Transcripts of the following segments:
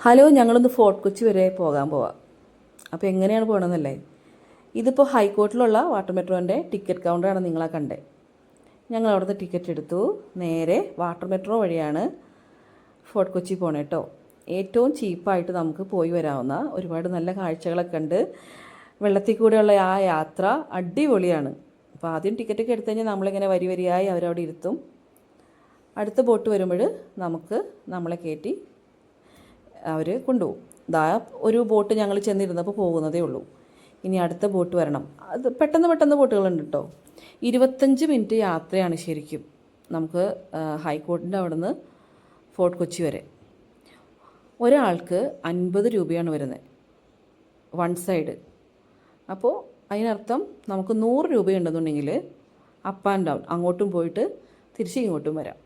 Hello, ഞങ്ങളൊന്ന് fort Kochi വരെ പോകാൻ പോവാം. അപ്പോൾ എങ്ങനെയാണ് പോകണമെന്നല്ലേ? ഇതിപ്പോൾ ഹൈക്കോർട്ടിലുള്ള വാട്ടർ മെട്രോൻ്റെ ടിക്കറ്റ് കൗണ്ടറാണ് നിങ്ങളാ കണ്ടേ. ഞങ്ങൾ അവിടുന്ന് ടിക്കറ്റ് എടുത്തു. നേരെ വാട്ടർ മെട്രോ വഴിയാണ് ഫോർട്ട് കൊച്ചി പോകണേ കേട്ടോ. ഏറ്റവും ചീപ്പായിട്ട് നമുക്ക് പോയി വരാവുന്ന ഒരുപാട് നല്ല കാഴ്ചകളൊക്കെ ഉണ്ട്. വെള്ളത്തിൽ കൂടെയുള്ള ആ യാത്ര അടിപൊളിയാണ്. അപ്പോൾ ആദ്യം ടിക്കറ്റൊക്കെ എടുത്തു കഴിഞ്ഞാൽ നമ്മളിങ്ങനെ വരിയായി അവരവിടെ ഇരുത്തും. അടുത്ത ബോട്ട് വരുമ്പോൾ നമ്മളെ കയറ്റി അവർ കൊണ്ടുപോകും. ഒരു ബോട്ട് ഞങ്ങൾ ചെന്നിരുന്നപ്പോൾ പോകുന്നതേ ഉള്ളൂ. ഇനി അടുത്ത ബോട്ട് വരണം. അത് പെട്ടെന്ന് ബോട്ടുകളുണ്ട് കേട്ടോ. 25 മിനിറ്റ് യാത്രയാണ് ശരിക്കും നമുക്ക് ഹൈക്കോർട്ടിൻ്റെ അവിടെ നിന്ന് ഫോർട്ട് കൊച്ചി വരെ. ഒരാൾക്ക് 50 രൂപയാണ് വരുന്നത്, വൺ സൈഡ്. അപ്പോൾ അതിനർത്ഥം നമുക്ക് 100 രൂപയുണ്ടെന്നുണ്ടെങ്കിൽ അപ്പ് ആൻഡ് ഡൗൺ, അങ്ങോട്ടും പോയിട്ട് തിരിച്ച് ഇങ്ങോട്ടും വരാം.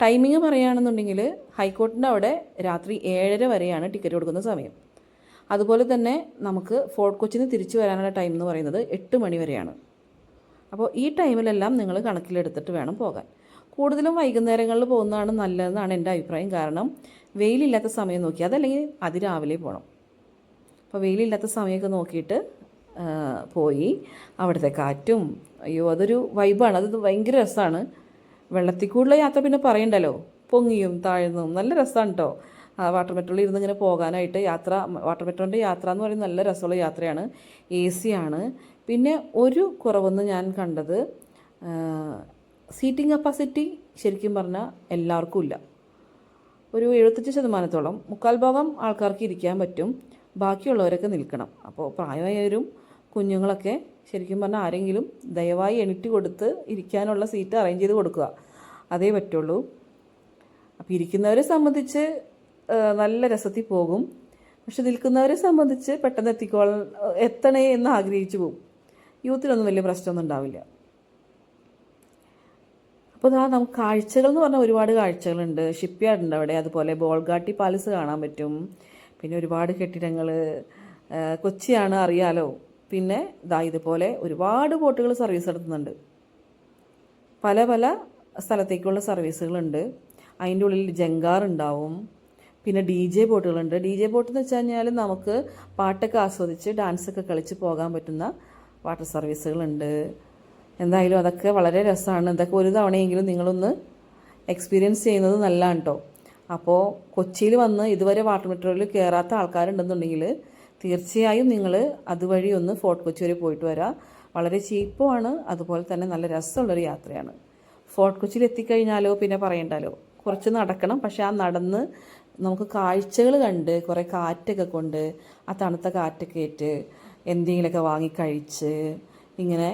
ടൈമിങ് പറയുകയാണെന്നുണ്ടെങ്കിൽ ഹൈക്കോർട്ടിൻ്റെ അവിടെ രാത്രി 7:30 വരെയാണ് ടിക്കറ്റ് കൊടുക്കുന്ന സമയം. അതുപോലെ തന്നെ നമുക്ക് ഫോർട്ട് കൊച്ചിയിൽ നിന്ന് തിരിച്ചു വരാനുള്ള ടൈം എന്ന് പറയുന്നത് 8 മണി വരെയാണ്. അപ്പോൾ ഈ ടൈമിലെല്ലാം നിങ്ങൾ കണക്കിലെടുത്തിട്ട് വേണം പോകാൻ. കൂടുതലും വൈകുന്നേരങ്ങളിൽ പോകുന്നതാണ് നല്ലതെന്നാണ് എൻ്റെ അഭിപ്രായം. കാരണം വെയിലില്ലാത്ത സമയം നോക്കി, അതല്ലെങ്കിൽ അതിരാവിലെ പോകണം. അപ്പോൾ വെയിലില്ലാത്ത സമയമൊക്കെ നോക്കിയിട്ട് പോയി അവിടുത്തെ കാറ്റും, അതൊരു വൈബാണ്. അത് ഭയങ്കര രസമാണ്. വെള്ളത്തിൽ കൂടുതലുള്ള യാത്ര പിന്നെ പറയണ്ടല്ലോ, പൊങ്ങിയും താഴ്ന്നും നല്ല രസമാണ് കേട്ടോ. വാട്ടർ മെട്രോയിൽ ഇരുന്ന് ഇങ്ങനെ പോകാനായിട്ട് വാട്ടർ മെട്രോൻ്റെ യാത്ര എന്ന് പറയുന്നത് നല്ല രസമുള്ള യാത്രയാണ്. AC ആണ്. പിന്നെ ഒരു കുറവെന്ന് ഞാൻ കണ്ടത്, സീറ്റിംഗ് കപ്പാസിറ്റി ശരിക്കും പറഞ്ഞാൽ എല്ലാവർക്കും ഇല്ല. ഒരു 75%, 3/4 ഭാഗം ആൾക്കാർക്ക് ഇരിക്കാൻ പറ്റും, ബാക്കിയുള്ളവരൊക്കെ നിൽക്കണം. അപ്പോൾ പ്രായമായവരും കുഞ്ഞുങ്ങളൊക്കെ ശരിക്കും പറഞ്ഞാൽ ആരെങ്കിലും ദയവായി എണീറ്റ് കൊടുത്ത് ഇരിക്കാനുള്ള സീറ്റ് അറേഞ്ച് ചെയ്ത് കൊടുക്കുക, അതേ പറ്റുള്ളൂ. അപ്പോൾ ഇരിക്കുന്നവരെ സംബന്ധിച്ച് നല്ല രസത്തിൽ പോകും. പക്ഷെ നിൽക്കുന്നവരെ സംബന്ധിച്ച് പെട്ടെന്ന് എത്തണേ എന്ന് ആഗ്രഹിച്ചു പോകും. യൂത്തിനൊന്നും വലിയ പ്രശ്നമൊന്നും ഉണ്ടാവില്ല. അപ്പോൾ നമുക്ക് കാഴ്ചകൾ എന്ന് പറഞ്ഞാൽ ഒരുപാട് കാഴ്ചകളുണ്ട്. ഷിപ്പ് യാർഡ് ഉണ്ട് അവിടെ, അതുപോലെ ബോൾഗാട്ടി പാലസ് കാണാൻ പറ്റും. പിന്നെ ഒരുപാട് കെട്ടിടങ്ങൾ. കൊച്ചിയാണ് അറിയാലോ. പിന്നെ ഇതുപോലെ ഒരുപാട് ബോട്ടുകൾ സർവീസ് നടത്തുന്നുണ്ട്. പല സ്ഥലത്തേക്കുള്ള സർവീസുകളുണ്ട്. അതിൻ്റെ ഉള്ളിൽ ജങ്കാർ ഉണ്ടാവും. പിന്നെ DJ ബോട്ടുകളുണ്ട്. DJ ബോട്ട് എന്ന് വെച്ച് കഴിഞ്ഞാൽ നമുക്ക് പാട്ടൊക്കെ ആസ്വദിച്ച് ഡാൻസൊക്കെ കളിച്ച് പോകാൻ പറ്റുന്ന വാട്ടർ സർവീസുകളുണ്ട്. എന്തായാലും അതൊക്കെ വളരെ രസമാണ്. ഇതൊക്കെ ഒരു തവണയെങ്കിലും നിങ്ങളൊന്ന് എക്സ്പീരിയൻസ് ചെയ്യുന്നത് നല്ലതാണ് കേട്ടോ. അപ്പോൾ കൊച്ചിയിൽ വന്ന് ഇതുവരെ വാട്ടർ മെട്രോയിൽ കയറാത്ത ആൾക്കാരുണ്ടെന്നുണ്ടെങ്കിൽ തീർച്ചയായും നിങ്ങൾ അതുവഴി ഒന്ന് ഫോർട്ട് കൊച്ചി വരെ പോയിട്ട് വരാം. വളരെ ചീപ്പുമാണ്, അതുപോലെ തന്നെ നല്ല രസമുള്ളൊരു യാത്രയാണ്. ഫോർട്ട് കൊച്ചിയിൽ എത്തിക്കഴിഞ്ഞാലോ പിന്നെ പറയണ്ടല്ലോ, കുറച്ച് നടക്കണം. പക്ഷേ ആ നടന്ന് നമുക്ക് കാഴ്ചകൾ കണ്ട് കുറേ കാറ്റൊക്കെ കൊണ്ട് ആ തണുത്ത കാറ്റൊക്കെ ഏറ്റ് എന്തെങ്കിലുമൊക്കെ വാങ്ങിക്കഴിച്ച് ഇങ്ങനെ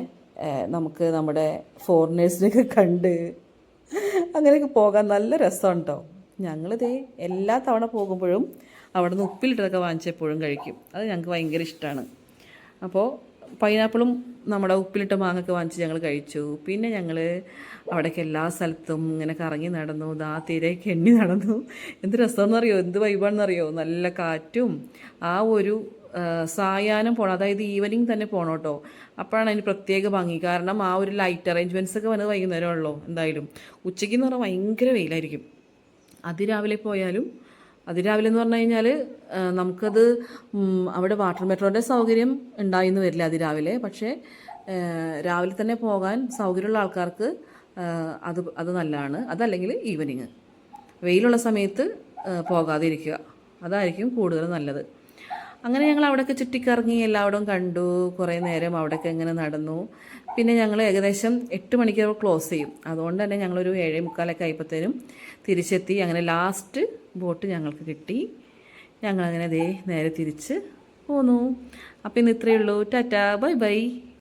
നമുക്ക് നമ്മുടെ ഫോറിനേഴ്സിനൊക്കെ കണ്ട് അങ്ങനെയൊക്കെ പോകാൻ നല്ല രസമാണ് കേട്ടോ. ഞങ്ങളിതേ എല്ലാ തവണ പോകുമ്പോഴും അവിടെ നിന്ന് ഉപ്പിലിട്ടതൊക്കെ വാങ്ങിച്ചെപ്പോഴും കഴിക്കും. അത് ഞങ്ങൾക്ക് ഭയങ്കര ഇഷ്ടമാണ്. അപ്പോൾ പൈനാപ്പിളും നമ്മുടെ ഉപ്പിലിട്ട മാങ്ങയൊക്കെ വാങ്ങിച്ച് ഞങ്ങൾ കഴിച്ചു. പിന്നെ ഞങ്ങൾ അവിടേക്ക് എല്ലാ സ്ഥലത്തും ഇങ്ങനെ കറങ്ങി നടന്നു, തിരയൊക്കെ എണ്ണി നടന്നു. എന്ത് രസമെന്നറിയോ, എന്ത് വൈബാണെന്നറിയോ. നല്ല കാറ്റും ആ ഒരു സായാഹ്നം പോകണം, അതായത് ഈവനിങ് തന്നെ പോകണം കേട്ടോ. അപ്പോഴാണ് അതിന് പ്രത്യേക ഭംഗി. കാരണം ആ ഒരു ലൈറ്റ് അറേഞ്ച്മെൻറ്റ്സ് ഒക്കെ വന്നത് വൈകുന്നേരമുള്ളൂ. എന്തായാലും ഉച്ചയ്ക്ക് എന്ന് പറഞ്ഞാൽ ഭയങ്കര വെയിലായിരിക്കും. അതിരാവിലെ പോയാലും, അതിരാവിലെ എന്ന് പറഞ്ഞു കഴിഞ്ഞാൽ നമുക്കത് അവിടെ വാട്ടർ മെട്രോൻ്റെ സൗകര്യം ഉണ്ടായിന്ന് വരില്ല അതിരാവിലെ. പക്ഷേ രാവിലെ തന്നെ പോകാൻ സൗകര്യമുള്ള ആൾക്കാർക്ക് അത് നല്ലതാണ്. അതല്ലെങ്കിൽ ഈവനിങ്, വെയിലുള്ള സമയത്ത് പോകാതിരിക്കുക, അതായിരിക്കും കൂടുതൽ നല്ലത്. അങ്ങനെ ഞങ്ങൾ അവിടെയൊക്കെ ചുറ്റിക്കറങ്ങി എല്ലായിടവും കണ്ടു. കുറേ നേരം അവിടെയൊക്കെ ഇങ്ങനെ നടന്നു. പിന്നെ ഞങ്ങൾ ഏകദേശം 8 മണിക്ക് ക്ലോസ് ചെയ്യും. അതുകൊണ്ട് തന്നെ ഞങ്ങളൊരു 7:45 ആയപ്പോഴത്തേനും തിരിച്ചെത്തി. അങ്ങനെ ലാസ്റ്റ് ബോട്ട് ഞങ്ങൾക്ക് കിട്ടി. ഞങ്ങളങ്ങനെ നേരെ തിരിച്ച് പോന്നു. അപ്പോൾ ഇന്ന് ഇത്രയേ ഉള്ളൂ. Tata, bye bye.